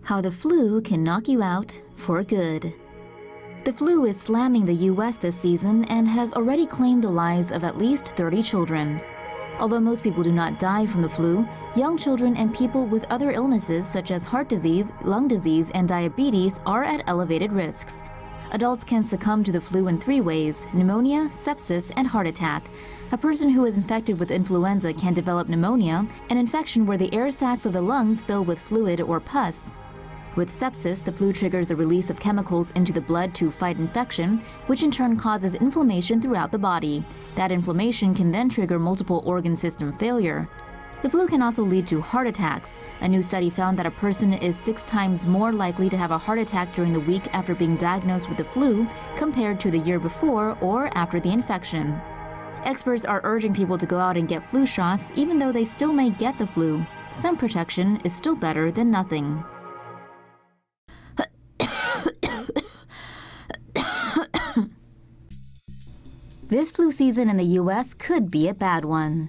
How the flu can knock you out for good. The flu is slamming the U.S. this season and has already claimed the lives of at least 30 children. Although most people do not die from the flu, young children and people with other illnesses such as heart disease, lung disease, and diabetes are at elevated risks. Adults can succumb to the flu in 3 ways: pneumonia, sepsis, and heart attack. A person who is infected with influenza can develop pneumonia, an infection where the air sacs of the lungs fill with fluid or pus. With sepsis, the flu triggers the release of chemicals into the blood to fight infection, which in turn causes inflammation throughout the body. That inflammation can then trigger multiple organ system failure. The flu can also lead to heart attacks. A new study found that a person is 6 times more likely to have a heart attack during the week after being diagnosed with the flu compared to the year before or after the infection. Experts are urging people to go out and get flu shots even though they still may get the flu. Some protection is still better than nothing. This flu season in the U.S. could be a bad one.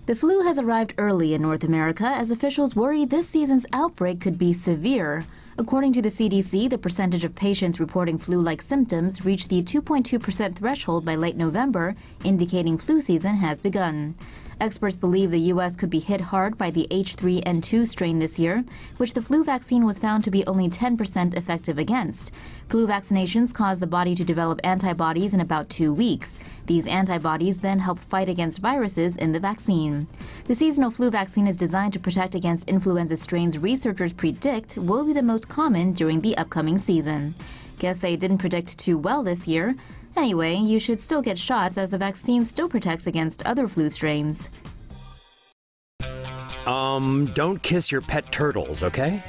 The flu has arrived early in North America as officials worry this season's outbreak could be severe. According to the CDC, the percentage of patients reporting flu-like symptoms reached the 2.2% threshold by late November, indicating flu season has begun. Experts believe the U.S. could be hit hard by the H3N2 strain this year, which the flu vaccine was found to be only 10% effective against. Flu vaccinations cause the body to develop antibodies in about 2 weeks. These antibodies then help fight against viruses in the vaccine. The seasonal flu vaccine is designed to protect against influenza strains researchers predict will be the most common during the upcoming season. Guess they didn't predict too well this year. Anyway, you should still get shots as the vaccine still protects against other flu strains. Don't kiss your pet turtles, okay?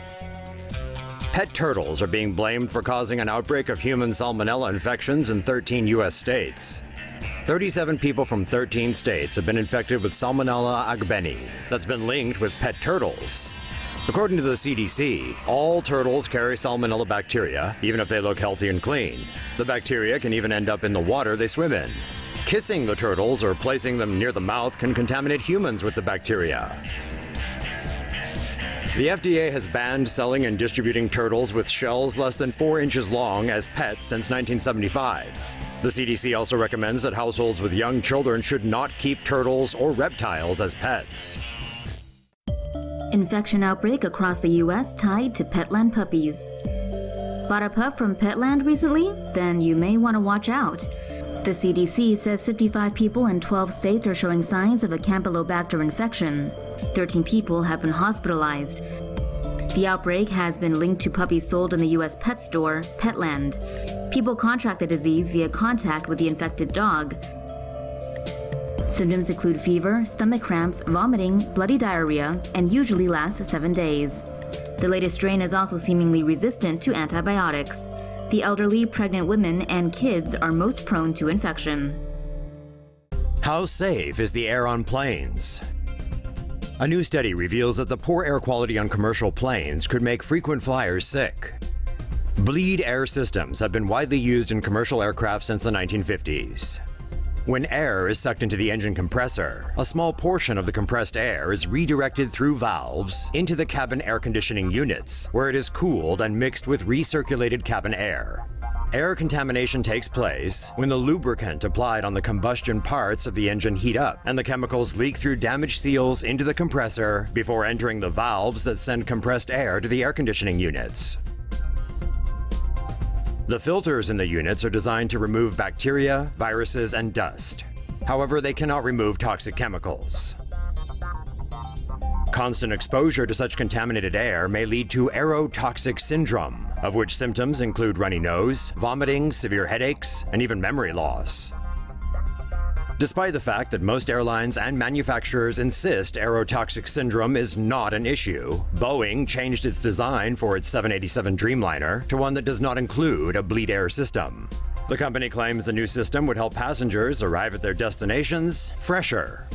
Pet turtles are being blamed for causing an outbreak of human salmonella infections in 13 U.S. states. 37 people from 13 states have been infected with Salmonella agbeni that's been linked with pet turtles. According to the CDC, all turtles carry salmonella bacteria, even if they look healthy and clean. The bacteria can even end up in the water they swim in. Kissing the turtles or placing them near the mouth can contaminate humans with the bacteria. The FDA has banned selling and distributing turtles with shells less than 4 inches long as pets since 1975. The CDC also recommends that households with young children should not keep turtles or reptiles as pets. Infection outbreak across the U.S. tied to Petland puppies. Bought a pup from Petland recently? Then you may want to watch out. The CDC says 55 people in 12 states are showing signs of a Campylobacter infection. 13 people have been hospitalized. The outbreak has been linked to puppies sold in the U.S. pet store, Petland. People contract the disease via contact with the infected dog. Symptoms include fever, stomach cramps, vomiting, bloody diarrhea, and usually last 7 days. The latest strain is also seemingly resistant to antibiotics. The elderly, pregnant women, and kids are most prone to infection. How safe is the air on planes? A new study reveals that the poor air quality on commercial planes could make frequent flyers sick. Bleed air systems have been widely used in commercial aircraft since the 1950s. When air is sucked into the engine compressor, a small portion of the compressed air is redirected through valves into the cabin air conditioning units, where it is cooled and mixed with recirculated cabin air. Air contamination takes place when the lubricant applied on the combustion parts of the engine heat up, and the chemicals leak through damaged seals into the compressor before entering the valves that send compressed air to the air conditioning units. The filters in the units are designed to remove bacteria, viruses, and dust. However, they cannot remove toxic chemicals. Constant exposure to such contaminated air may lead to aerotoxic syndrome, of which symptoms include runny nose, vomiting, severe headaches, and even memory loss. Despite the fact that most airlines and manufacturers insist aerotoxic syndrome is not an issue, Boeing changed its design for its 787 Dreamliner to one that does not include a bleed air system. The company claims the new system would help passengers arrive at their destinations fresher.